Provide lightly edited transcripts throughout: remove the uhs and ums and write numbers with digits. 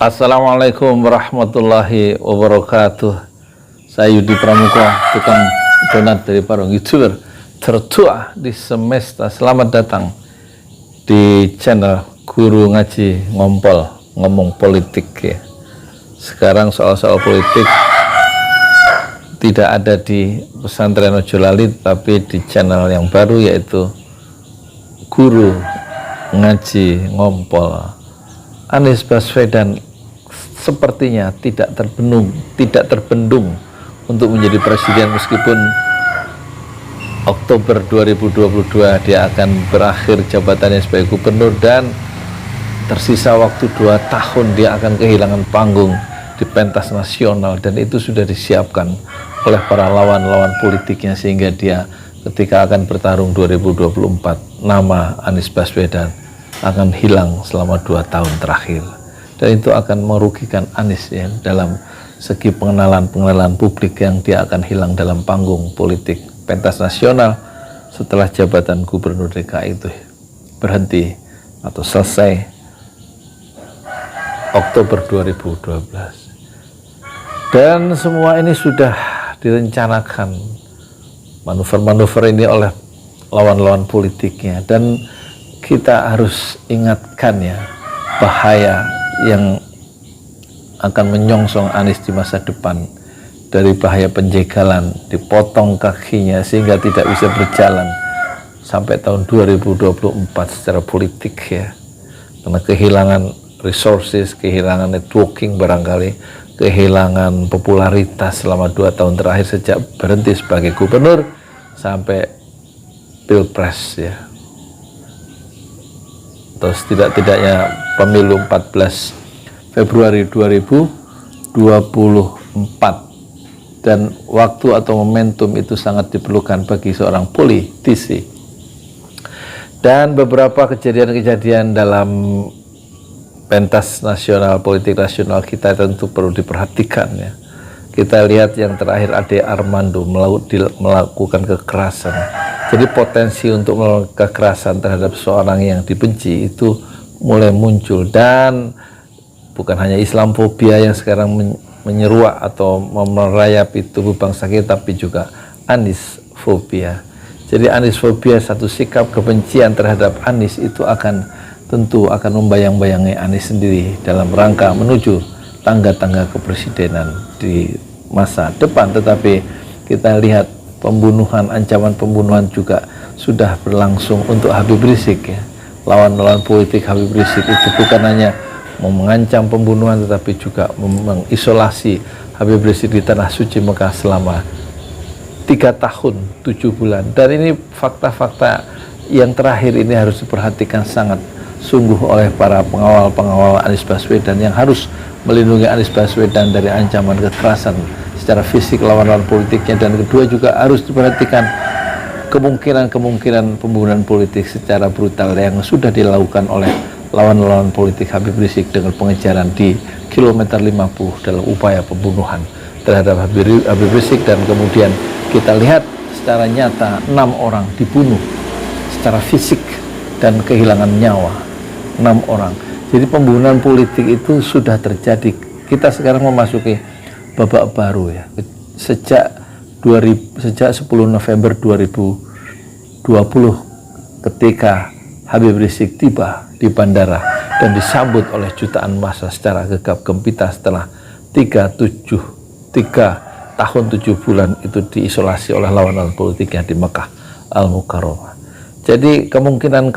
Assalamualaikum warahmatullahi wabarakatuh. Saya Yudi Pramuka, tukang donat dari Parung, YouTuber tertua di semesta. Selamat datang di channel Guru Ngaji Ngompol, ngomong politik ya. Sekarang soal-soal politik tidak ada di pesantren Ojolali, tapi di channel yang baru, yaitu Guru Ngaji Ngompol. Anies Baswedan sepertinya tidak terbendung untuk menjadi presiden, meskipun Oktober 2022 dia akan berakhir jabatannya sebagai gubernur, dan tersisa waktu 2 tahun dia akan kehilangan panggung di pentas nasional, dan itu sudah disiapkan oleh para lawan-lawan politiknya, sehingga dia ketika akan bertarung 2024, nama Anies Baswedan akan hilang selama 2 tahun terakhir, dan itu akan merugikan Anies ya, dalam segi pengenalan publik, yang dia akan hilang dalam panggung politik pentas nasional setelah jabatan gubernur DKI itu berhenti atau selesai Oktober 2012. Dan semua ini sudah direncanakan, manuver-manuver ini, oleh lawan-lawan politiknya, dan kita harus ingatkan ya, bahaya yang akan menyongsong Anies di masa depan, dari bahaya penjegalan, dipotong kakinya sehingga tidak bisa berjalan sampai tahun 2024 secara politik ya, karena kehilangan resources, kehilangan networking barangkali, kehilangan popularitas selama 2 tahun terakhir sejak berhenti sebagai gubernur sampai pilpres ya, atau setidak-tidaknya pemilu 14 Februari 2024. Dan waktu atau momentum itu sangat diperlukan bagi seorang politisi. Dan beberapa kejadian-kejadian dalam pentas nasional, politik nasional kita tentu perlu diperhatikan ya. Kita lihat yang terakhir, Ade Armando melakukan kekerasan. Jadi potensi untuk melakukan kekerasan terhadap seorang yang dibenci itu mulai muncul, dan bukan hanya Islamfobia yang sekarang menyeruak atau merayapi tubuh bangsa kita, tapi juga Aniesfobia. Jadi Aniesfobia, satu sikap kebencian terhadap Anies, itu tentu akan membayang-bayangi Anies sendiri dalam rangka menuju tangga-tangga kepresidenan di masa depan. Tetapi kita lihat pembunuhan, ancaman pembunuhan juga sudah berlangsung untuk Habib Rizik ya. Lawan-lawan politik Habib Rizik itu bukan hanya mengancam pembunuhan, tetapi juga mengisolasi Habib Rizik di Tanah Suci Mekah selama 3 tahun 7 bulan. Dan ini fakta-fakta yang terakhir ini harus diperhatikan sangat sungguh oleh para pengawal Anies Baswedan, yang harus melindungi Anies Baswedan dari ancaman kekerasan secara fisik lawan-lawan politiknya. Dan kedua, juga harus diperhatikan kemungkinan pembunuhan politik secara brutal yang sudah dilakukan oleh lawan-lawan politik Habib Rizik dengan pengejaran di kilometer 50 dalam upaya pembunuhan terhadap Habib Rizik. Dan kemudian kita lihat secara nyata 6 orang dibunuh secara fisik dan kehilangan nyawa, 6 orang. Jadi pembunuhan politik itu sudah terjadi. Kita sekarang memasuki babak baru ya. Sejak 10 November 2020 ketika Habib Rizik tiba di bandara dan disambut oleh jutaan massa secara gegap gempita setelah 3 tahun 7 bulan itu diisolasi oleh lawan-lawan politiknya di Mekah Al-Mukarramah. Jadi kemungkinan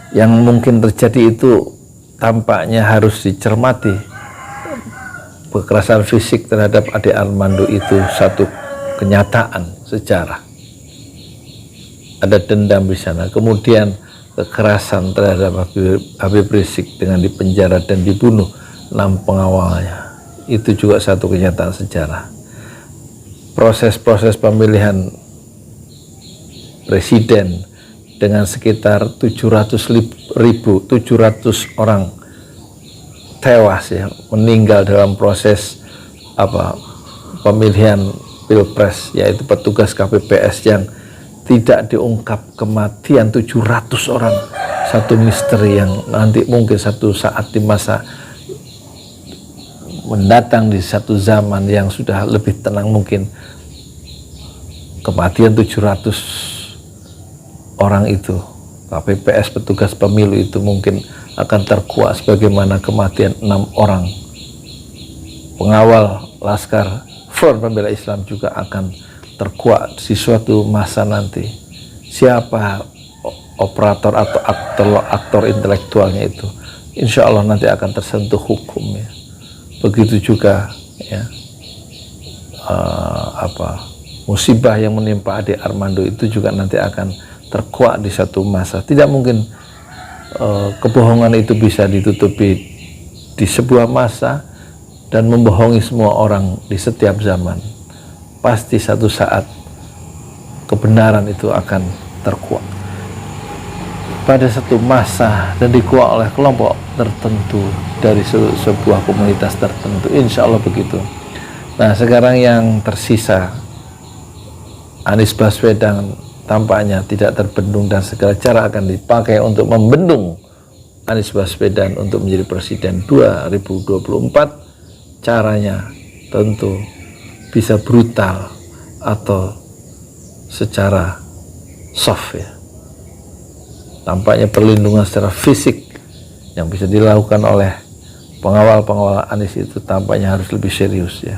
yang mungkin terjadi itu tampaknya harus dicermati. Kekerasan fisik terhadap Ade Armando itu satu kenyataan sejarah. Ada dendam di sana. Kemudian kekerasan terhadap Habib Rizik dengan dipenjara dan dibunuh 6 pengawalnya, itu juga satu kenyataan sejarah. Proses pemilihan presiden dengan sekitar 700 orang tewas ya, meninggal dalam proses pemilihan pilpres, yaitu petugas KPPS yang tidak diungkap kematian 700 orang satu misteri yang nanti mungkin satu saat di masa mendatang, di satu zaman yang sudah lebih tenang, mungkin kematian 700 orang itu, KPPS petugas pemilu itu mungkin akan terkuak sebagaimana kematian 6 orang pengawal Laskar Front Pembela Islam juga akan terkuak di suatu masa nanti. Siapa operator atau aktor intelektualnya itu, insya Allah nanti akan tersentuh hukumnya. Begitu juga ya, musibah yang menimpa adik Armando itu juga nanti akan terkuak di satu masa. Tidak mungkin kebohongan itu bisa ditutupi di sebuah masa dan membohongi semua orang di setiap zaman. Pasti satu saat kebenaran itu akan terkuak pada satu masa dan dikuak oleh kelompok tertentu dari sebuah komunitas tertentu, insya Allah begitu. Nah, sekarang yang tersisa, Anies Baswedan tampaknya tidak terbendung dan segala cara akan dipakai untuk membendung Anies Baswedan untuk menjadi presiden 2024. Caranya tentu bisa brutal atau secara soft ya. Tampaknya perlindungan secara fisik yang bisa dilakukan oleh pengawal-pengawal Anies itu tampaknya harus lebih serius ya.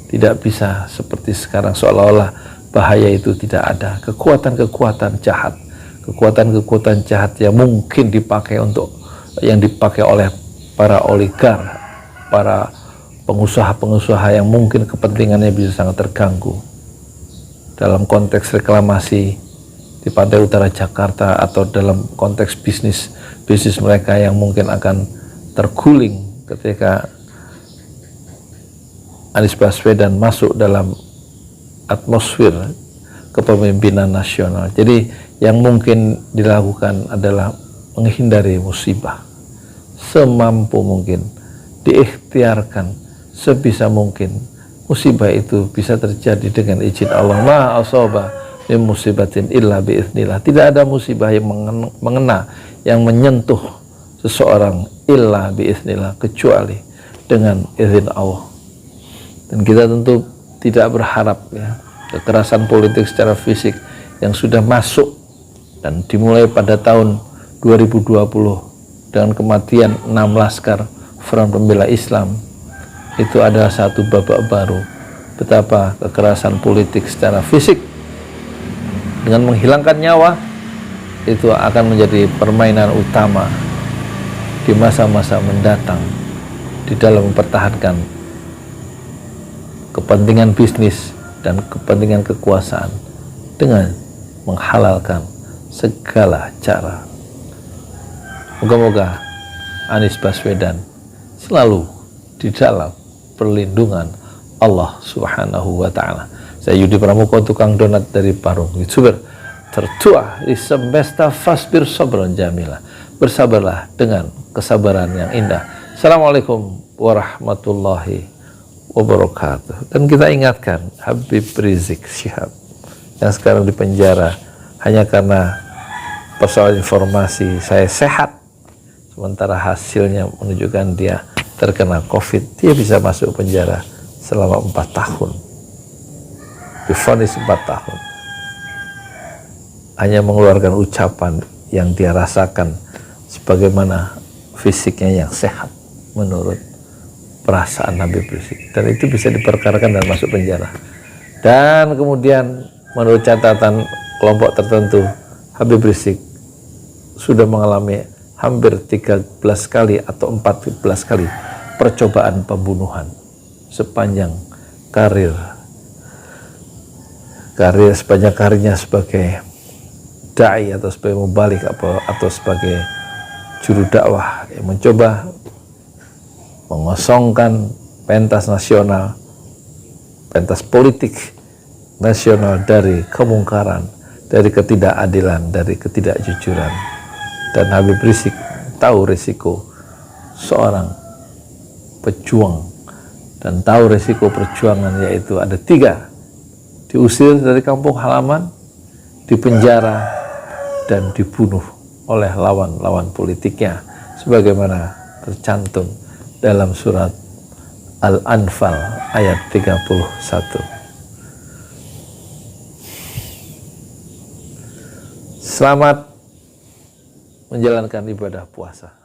Tidak bisa seperti sekarang seolah-olah bahaya itu tidak ada. Kekuatan-kekuatan jahat yang mungkin dipakai oleh para oligar, para pengusaha-pengusaha yang mungkin kepentingannya bisa sangat terganggu dalam konteks reklamasi di pantai utara Jakarta atau dalam konteks bisnis mereka yang mungkin akan terguling ketika Anies Baswedan masuk dalam atmosfer kepemimpinan nasional. Jadi yang mungkin dilakukan adalah menghindari musibah semampu mungkin, diikhtiarkan sebisa mungkin musibah itu bisa terjadi dengan izin Allah. Ma asaba min musibatin illa biiznillah. Tidak ada musibah yang mengena, yang menyentuh seseorang illa biiznillah, kecuali dengan izin Allah. Dan kita tentu tidak berharap ya, kekerasan politik secara fisik yang sudah masuk dan dimulai pada tahun 2020 dengan kematian 6 laskar Front Pembela Islam itu adalah satu babak baru betapa kekerasan politik secara fisik dengan menghilangkan nyawa itu akan menjadi permainan utama di masa-masa mendatang di dalam mempertahankan kepentingan bisnis dan kepentingan kekuasaan dengan menghalalkan segala cara. Moga-moga Anies Baswedan selalu di dalam perlindungan Allah Subhanahu wa Ta'ala. Saya Yudi Pramuko, tukang donat dari Parung, YouTuber tertua di semesta. Fasbir sabran jamila, bersabarlah dengan kesabaran yang indah. Assalamualaikum warahmatullahi wabarakatuh. Dan kita ingatkan Habib Rizik Syihab yang sekarang di penjara hanya karena persoalan informasi saya sehat, sementara hasilnya menunjukkan dia terkena COVID. Dia bisa masuk penjara selama 4 tahun, divonis 4 tahun, hanya mengeluarkan ucapan yang dia rasakan sebagaimana fisiknya yang sehat menurut perasaan Habib Rizik, dan itu bisa diperkarakan dan masuk penjara. Dan kemudian menurut catatan kelompok tertentu, Habib Rizik sudah mengalami hampir 13 kali atau 14 kali percobaan pembunuhan sepanjang sepanjang karirnya sebagai dai atau sebagai mubalik atau sebagai juru dakwah yang mencoba mengosongkan pentas nasional, pentas politik nasional dari kemungkaran, dari ketidakadilan, dari ketidakjujuran. Dan Habib Rizik tahu risiko seorang pejuang dan tahu risiko perjuangan, yaitu ada 3: diusir dari kampung halaman, dipenjara, dan dibunuh oleh lawan-lawan politiknya sebagaimana tercantum dalam surat Al-Anfal ayat 31. Selamat menjalankan ibadah puasa.